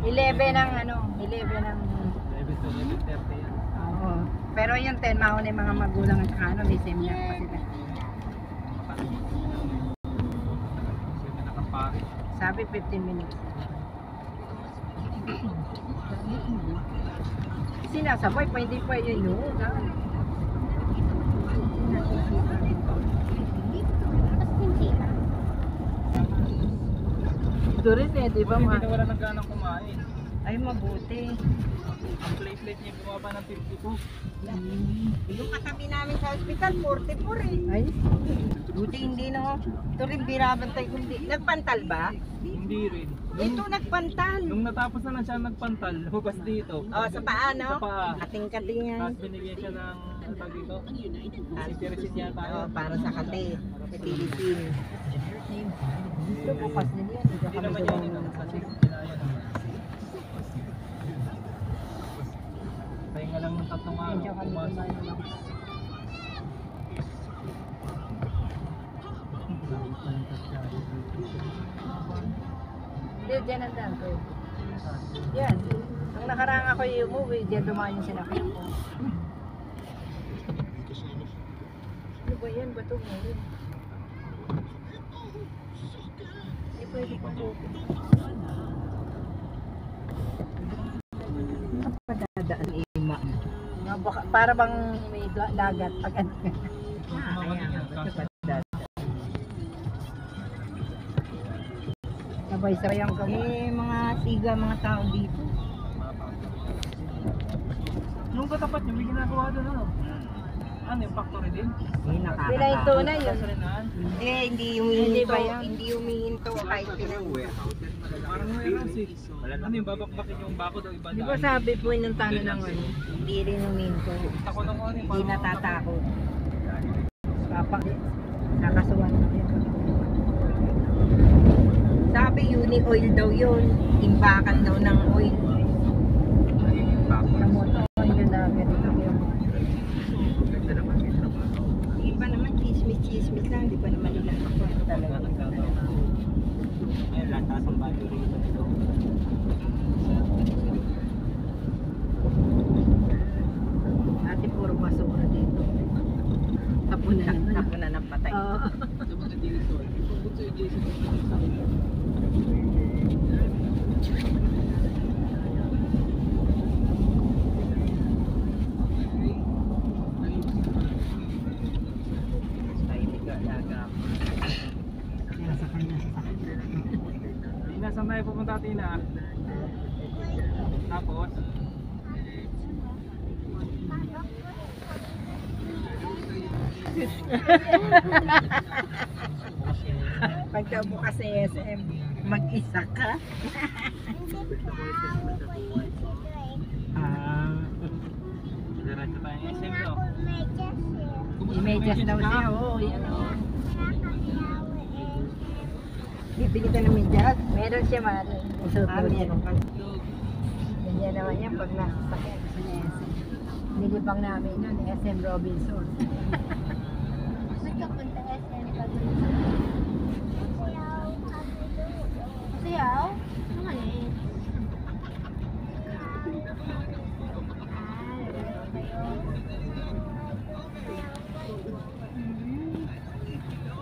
11 ng ano, 11 ng 11 to 11:30 yan. oo. Pero yung 10 mauna yung mga magulang at saka ano, may seminar pa sila. Siyempre nakapari. Sabi 15 minutes. Sinasabay pa, hindi pa yun yun. Ito rin eh, di ba Hindi ma? na wala nang ganang kumain. Ay, mabuti. Ang plate niya bumaba ng 52. Yung katabi namin sa hospital, 44 eh. Ay, Buti hindi no. Ito rin birabantay kundi. Nagpantal ba? Hindi rin. Ito nagpantal. Nung natapos na lang siya nagpantal, lumabas dito. Oh, sa paa no? Sa paa. Kating-katingan. Tapos binigyan siya ng ano tawag dito? Anti-resit yata Oh, yun. para sa kate. Sa Philippine. ito bukas din yan. Hindi Hindi kami naman gawin yan. ng Kasi kinaya naman. Pahinga lang ng 3 araw. Medyo kami Pumasok. kumain ng Hindi, dyan ang daan ko. Yan. Nung nakaraan ako yung umuwi, dyan dumaan yung sinakyan ko. Ano ba yan? Bato mo rin. Hindi pwede pa po. Padadaan ima. Para bang may dagat pag ano. Sabay-sabay ang kamo. Mga tiga, mga tao dito. Nung katapat niyo, may ginagawa doon ano? Ano yung factory din? Pinahinto na yun. Kasarinan? Hindi Hindi humihinto. ba yan? Hindi humihinto kahit Parang warehouse eh. Ano yung babakbakin yung bako daw iba Di ba sabi po yung tano ng ano? hindi rin humihinto. Ako nung ano Hindi natatakot. Papak. Nakasuwan na yun. Sabi uni oil daw yun. Imbakan daw ng oil. Yung motor, yun na ganito yun. Hindi pa naman chismis lang. Hindi pa naman nila ako talaga. Ayun, lahat ng battery dito. Ate, puro basura dito. Tapo na ng patay. Oo. Nasa kanya sa Tina, saan tayo pupunta, Tina? Tapos? Pagka bukas sa SM, mag-isa ka. Diretso tayo ng SM, no? Imedyas daw siya, oo. Yan, oo. Bibili ka ng medyas. Meron siya, mari. Isuot daw niya. Meron ka. Ganyan naman yan pag nasa sakyan sa SM. Nilibang namin yun, SM Robinson. Nagkapunta SM Sayaw? Ano eh?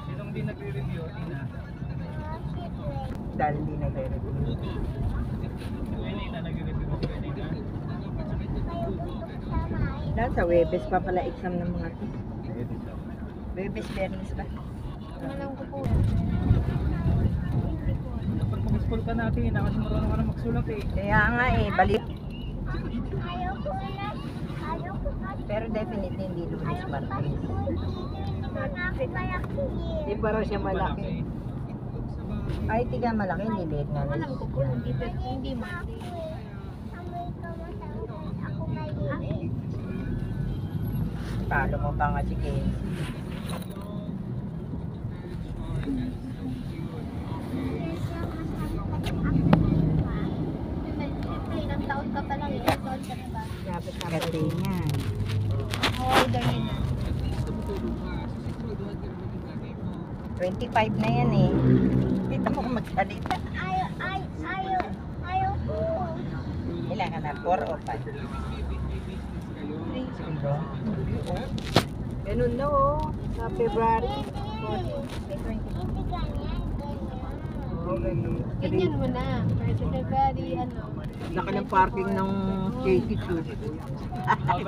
Sinong di nagre-review, Tina? Dahil hindi nagre-review. Ayun, Tina, nagre-review ako kay Tina. Dahil sa Webes pa pala exam ng mga to. Webes, Bernis ba? Alam ko po. Kapag mag-school ka natin, kasi marunong ka na magsulat eh. Kaya nga eh, balik. Ayaw ko na. Ayaw ko na. Pero definitely hindi Lunes Martes. Di pa raw siya malaki. Ay, tiga malaki, hindi late nga. Alam ko po, hindi mati. Talo mo pa nga si Kenzie. Ilang taon ka pa lang, ilang taon ka na ba? Kasi nga. Order yun na. 25 na yan eh. Dito mo magsalita. Ayaw ko. 4 o 5? Ganun na oh. Sa February 14. May 20. Hindi ganyan. Oo, ganun. Ganyan mo na. Kasi February, ano. Laki ng parking ng JT Tour.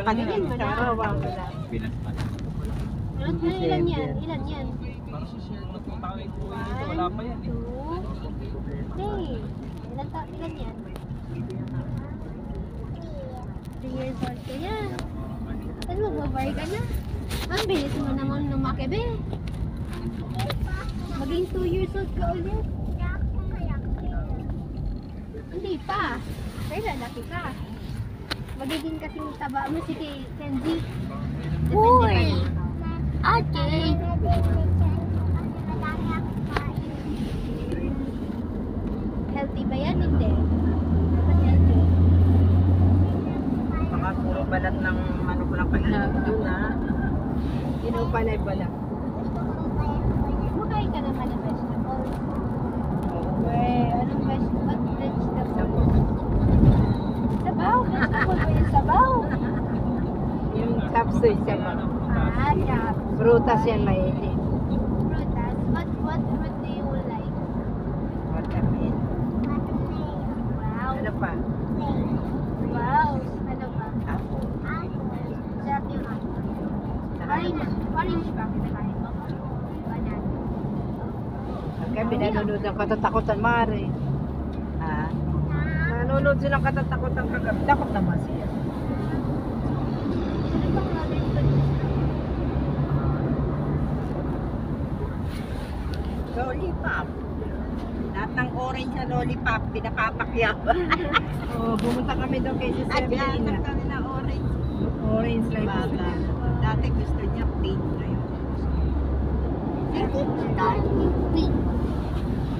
Ganyan mo na. Tarawa ko na. Ilan yan? Ilan yan? Parang share mo kung tao ito. Wala pa yan eh. 2, 3. Ilan yan? 3 years old ka yan. Ano, magbabar ka na? Ang bilis mo naman lumaki, be. Maging 2 years old ka ulit. Hindi pa. Kaya lalaki ka. Magiging kasing taba mo si Kenji. Uy! Ate! Healthy ba yan? Hindi. Dapat healthy. Baka puro balat ng manok lang kainag doon ha. Inupalay-pala. Kumakain ka naman ng vegetables. Weh, anong vegetable? Sabaw? Vegetable ba yung sabaw? Yung chapsuy siya mga. Chop. Prutas yan mahilig. Prutas. What do you like? Watermelon. Wow. Ano pa? Wow. Ano ba? Apple. Sarap yung apple. Orange ba? Kinakain mo? Banana. Kaya pinanonood ang katatakutan Mare. Ha? Nanonood silang katatakutan kagabi. Takot naman siya. Ano bang orange ba? Lollipop. Lahat ng orange na lollipop, pinapapakyaw. Oh, pumunta kami doon kay si Ayan, Severina. kami na orange. Orange like Bata. Dati gusto niya pink ngayon. Nandito tayo yung pink.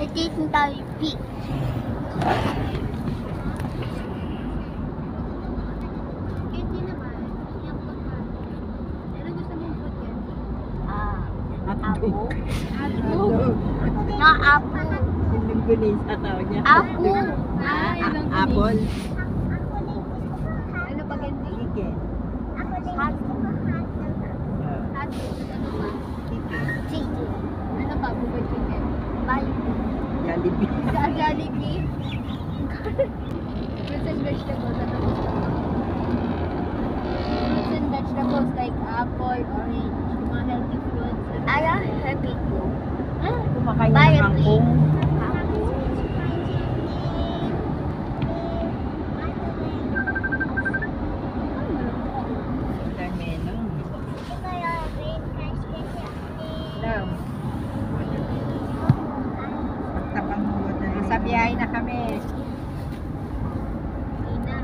Nandito tayo yung pink. Candy naman. Yung pagkain. Ano gusto mong food yan? Apple. Apple. Na apple. Yung linggunisa tao niya. Apple. Apple. Ano pa candy? Chicken. Hot food. Ano pa? Chicken. Ano pa? Bukod chicken. Jollibee. Jollibee. Fruits and vegetables. Ano gusto mo? Fruits and vegetables like apple, orange, yung mga healthy fruits. Ano? Happy ko. Ah, Kumakain Bye, ng kangkong. Watermelon. Daw. Pagtabang mo watermelon. Nasa biyahe na kami. Ina.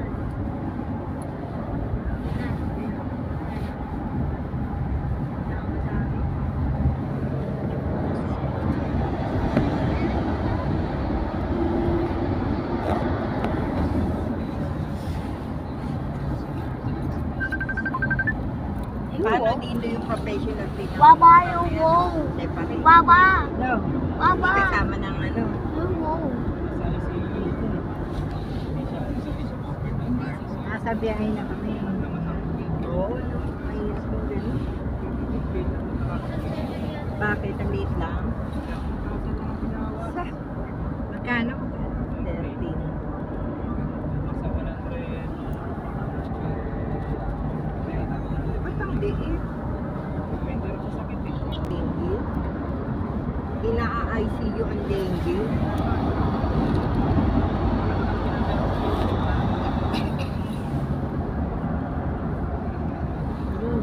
Paano dito yung professional pinaka? Baba yung wow. Separate. Baba. Daw. Baba. Kasama ng ano. Yung wow. Nasa biyahe na kami. Oo, no? Mahirap yung gano'n. Bakit? Ang liit lang? Magkano? 13. Ba't ang liit? Dengue? Ina-ICU ang dengue? Oh.